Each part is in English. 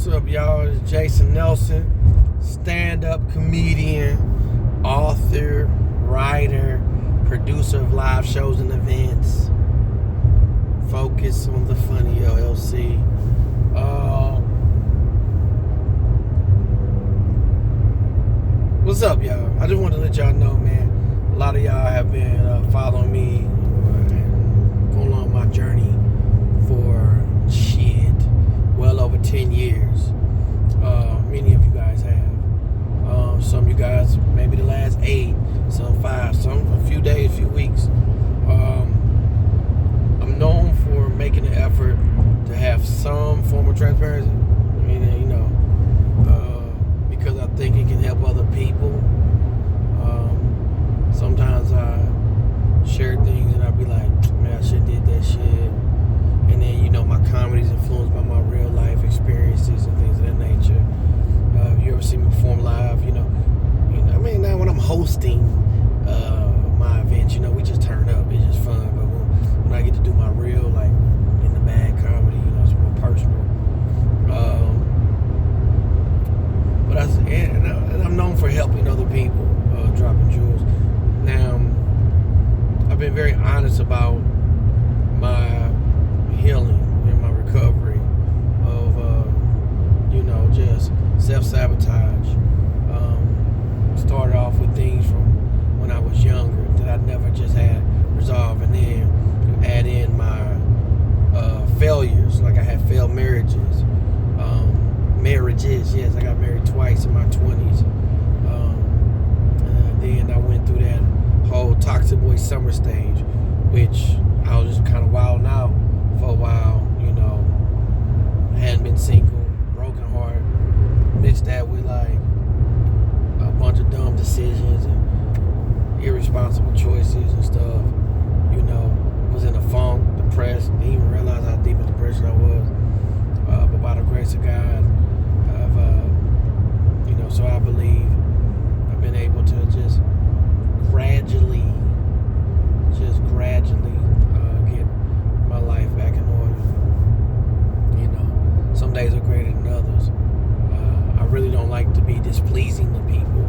What's up, y'all? It's Jason Nelson, stand-up comedian, author, writer, producer of live shows and events. Focus on the Funny, LLC. What's up, y'all? I just wanted to let y'all know, man, a lot of y'all have been following me, going along my journey for well over 10 years. Many of you guys have. Some of you guys maybe the last 8, some 5, some a few days, a few weeks. I'm known for making an effort to have some form of transparency. I mean, because I think it can help other people. Sometimes I share things and I'll be like, man, I should have did that shit. And then, my comedy's influenced by my real life experiences and things of that nature. You ever see me perform live? Now when I'm hosting my events, we just turn up. It's just fun. But when I get to do my real, like, in the bag comedy, it's more personal. And I'm known for helping other people, dropping jewels. Now, I've been very honest about my healing and my recovery of just self-sabotage. Started off with things from when I was younger that I never just had resolved, and then you add in my failures, like I had failed marriages. Yes, I got married twice in my 20s. Then I went through that whole toxic boy summer stage, which I was just kind of wilding out for a while, hadn't been single, broken heart, mixed that with like a bunch of dumb decisions and irresponsible choices and stuff, was in a funk, depressed, didn't even realize how deep in depression I was, but by the grace of God, so I believe I've been able to just gradually get my life back in order. Some days are greater than others. I really don't like to be displeasing to people.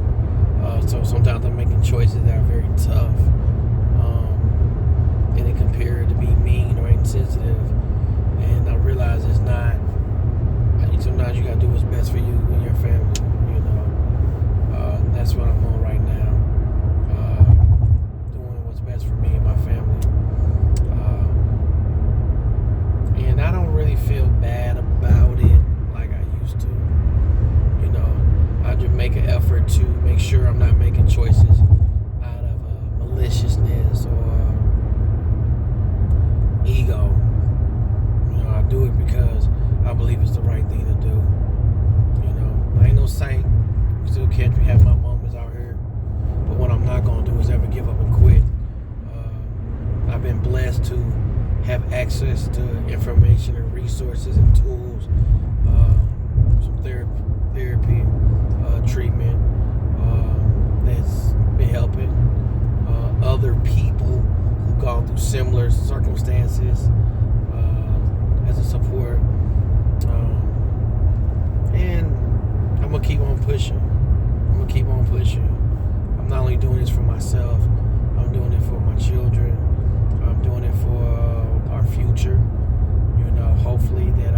So sometimes I'm making choices that are very tough. And it compared to be mean or insensitive. And I realize it's not. Sometimes you gotta do what's best for you and your family. That's what I'm on right now. Doing what's best for me and my family. And I don't really feel bad about it like I used to. I just make an effort to make sure I'm not making choices out of maliciousness or ego. I do it because I believe it's the right thing to do. I ain't no saint. You still catch me having my moments out here. But what I'm not going to do is ever give up and quit. I've been blessed to have access to information and resources and tools, some therapy, treatment that's been helping other people who've gone through similar circumstances as a support. And I'm going to keep on pushing. I'm not only doing this for myself, I'm doing it for my children. I'm doing it for our future. Hopefully that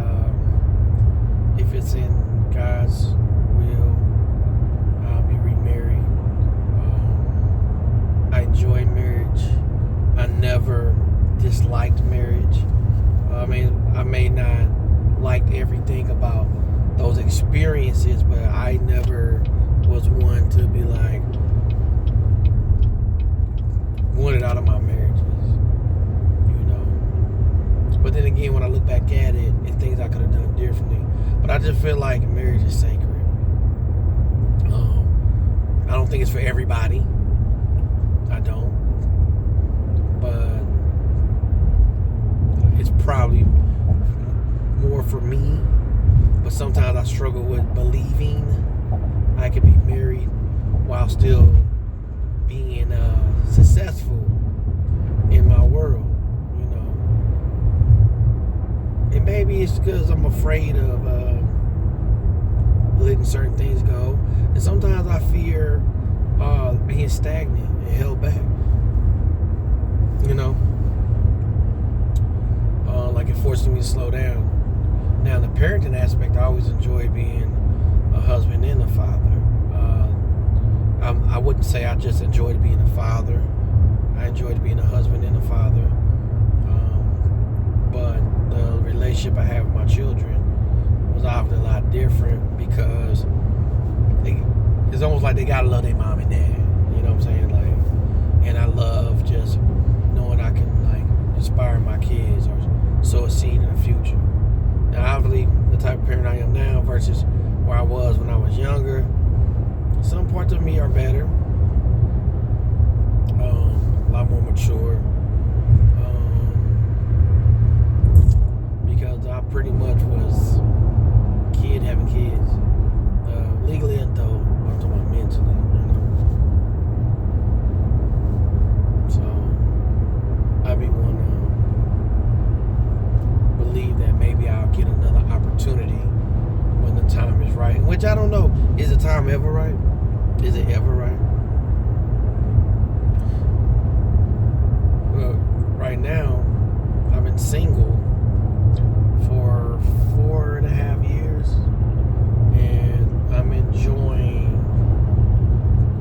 if it's in God's will, I'll be remarried. I enjoy marriage. I never disliked marriage. I may not like everything about those experiences, but I never was one to be like wanted out of my marriages, But then again, when I look back at it, and things I could have done differently, but I just feel like marriage is sacred. I don't think it's for everybody. I don't, but it's probably more for me. But sometimes I struggle with believing I could be married while still being successful in my world, And maybe it's because I'm afraid of letting certain things go. And sometimes I fear being stagnant and held back. Like it forcing me to slow down. Now, in the parenting aspect, I always enjoyed being a husband and a father. I wouldn't say I just enjoyed being a father. I enjoyed being a husband and a father. But the relationship I have with my children was obviously a lot different because it's almost like they gotta love their mom and dad. You know what I'm saying? And I love just knowing I can inspire my kids or sow a seed in the future. Now, obviously, the type of parent I am now versus where I was when I was younger, some parts of me are better, a lot more mature, because I pretty much was kid having kids, legally and though I'm talking about mentally. So I be one to believe that maybe I'll get another opportunity when the time is right. Which I don't know. Is the time ever right? Is it ever right? Well, right now, I've been single for 4.5 years, and I'm enjoying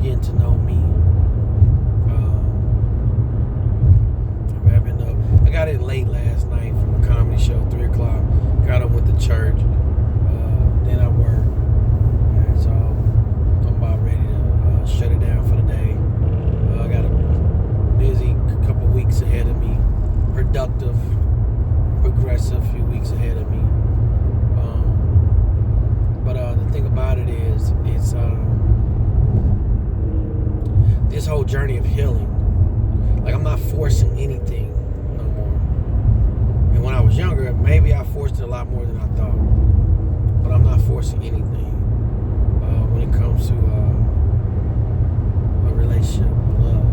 getting to know me. I got in late last night from a comedy show, 3 o'clock. Got up with the church. Then I worked. And so I'm about ready to shut it down for the day. I got a busy couple weeks ahead of me. Productive, progressive few weeks ahead of me. But the thing about it is, it's this whole journey of healing. I'm not forcing anything no more. And when I was younger, maybe I forced it a lot more than I thought. But I'm not forcing anything when it comes to a relationship, love.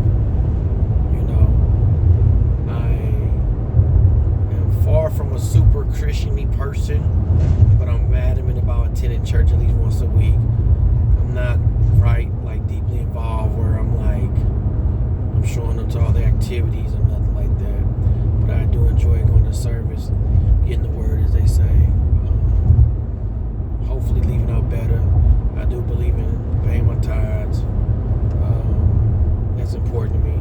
I am far from a super Christian-y person, but I'm adamant about attending church at least once a week. I'm not deeply involved where I'm showing up to all the activities or nothing like that. But I do enjoy going to service, getting the word, as they say. Hopefully leaving out better. I do believe in paying my tithes. That's important to me.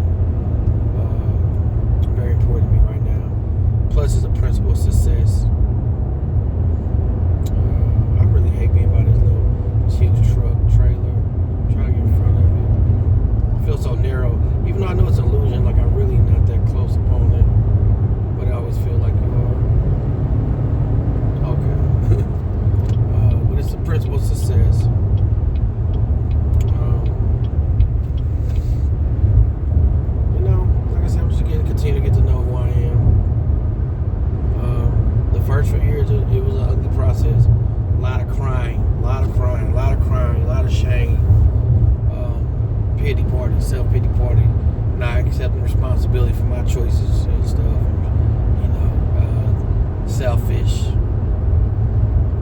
Very important to me right now. Plus, it's a principle of success. I really hate being by this huge truck, trailer, trying to get in front of it. I feel so narrow. Even though I know it's an illusion, I'm really not that close upon it. But I always feel like you are. Okay. But it's the principle of success. Like I said, I'm just continue to get to know who I am. The first few years, it was an ugly process. A lot of crying, a lot of shame. Pity party, self-pity party, not accepting responsibility for my choices and stuff, selfish,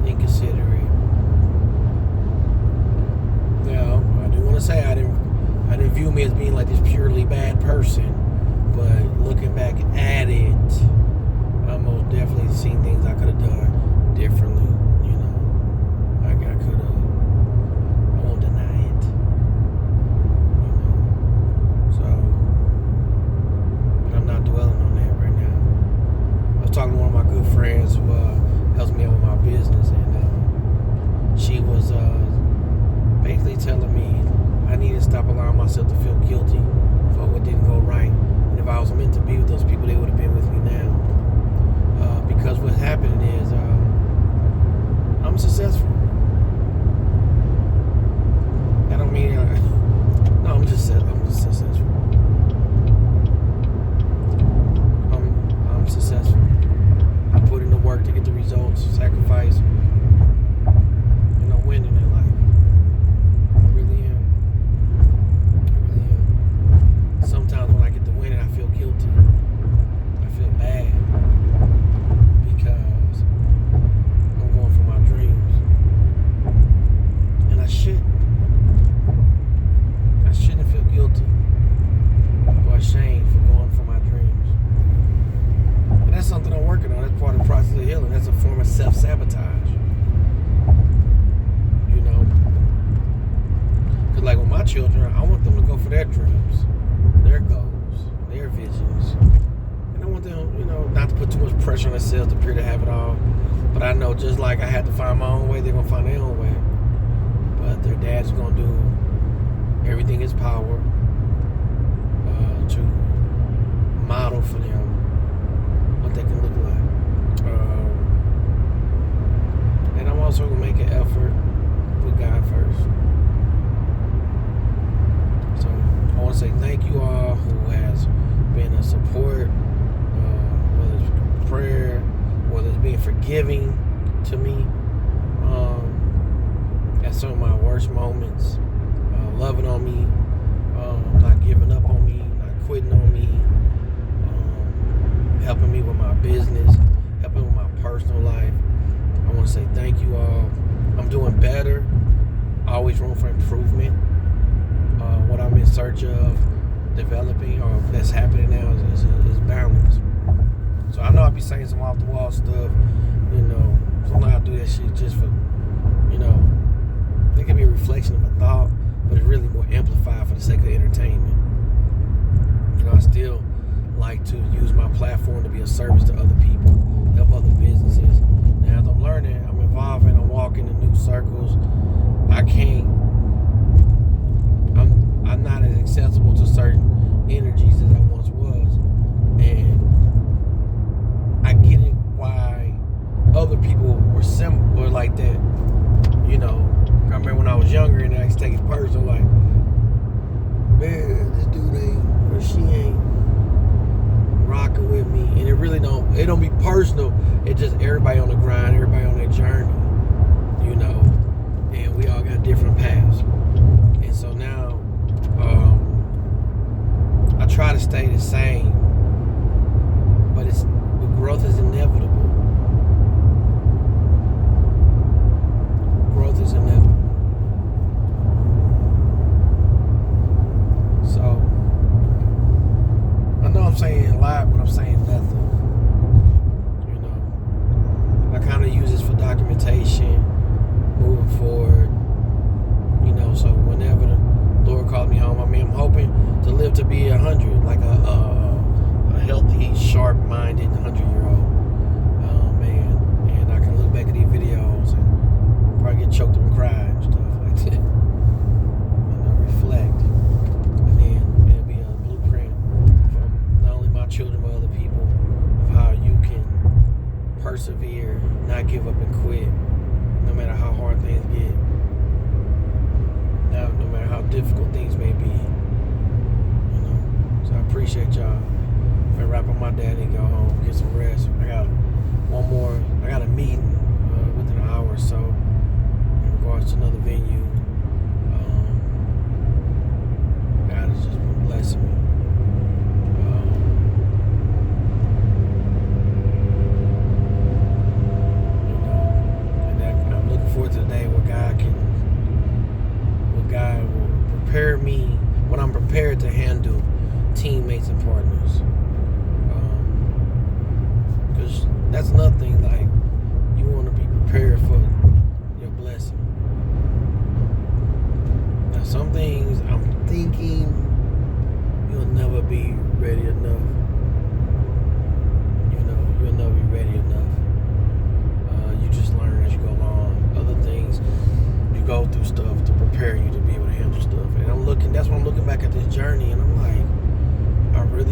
inconsiderate. Now, I do want to say I didn't view me as being this purely bad person, but looking back at it, I most definitely seen things I could have done differently. I could have. I won't deny it. But I'm not dwelling on that right now. I was talking to one of my good friends who helps me out with my business, and she was basically telling me I need to stop allowing myself to feel guilty for what didn't go right. And if I was meant to be with those people, they would have been with me now. Because what's happening is for their dreams, their goals, their visions. And I want them, not to put too much pressure on themselves to appear to have it all. But I know just like I had to find my own way, they're going to find their own way. But their dad's going to do everything in his power to model for them what they can look like. And I'm also going to make an effort with God first. So I want to say thank you all who has been a support, whether it's prayer, whether it's being forgiving to me at some of my worst moments, loving on me, not giving up on me, not quitting on me, helping me with my business, helping with my personal life. I want to say thank you all. I'm doing better. Always room for improvement. What I'm in search of developing or that's happening now is balance. So I know I'll be saying some off the wall stuff, sometimes I do that shit just for, it can be a reflection of a thought, but it's really more amplified for the sake of entertainment. I still like to use my platform to be a service to other people, help other businesses. Now as I'm learning, I'm evolving, I'm walking in new circles. I'm not as accessible to certain energies as I once was. And I get it why other people were like that. I remember when I was younger and I used to take it personal, like, man, this dude ain't, or she ain't rocking with me. And it don't be personal. It's just everybody on the grind, everybody on their journey, and we all got different paths. And so now, I try to stay the same, but growth is inevitable. Growth is inevitable. So, I know I'm saying a lot, but I'm saying nothing. I kind of use this for documentation, moving forward. So whenever the Lord calls me home, I'm hoping to live to be 100, like a healthy, sharp-minded 100-year-old man. And I can look back at these videos and probably get choked up and cry and stuff like that. Reflect. And then it'll be a blueprint from not only my children but other people of how you can persevere, not give up and quit, no matter how hard things get. No matter how difficult things may be. So I appreciate y'all. I'm gonna wrap up my day and go home, get some rest. I got a meeting within an hour or so in regards to another venue. God has just been blessing me. And I'm looking forward to the day where God will prepare me when I'm prepared to handle teammates and partners. Because that's nothing like you want to be prepared for your blessing. Now, some things I'm thinking you'll never be ready enough. You'll never be ready enough. You just learn as you go along. Other things, you go through stuff to prepare you to be able to handle stuff. And that's when I'm looking back at this journey and I'm like, I really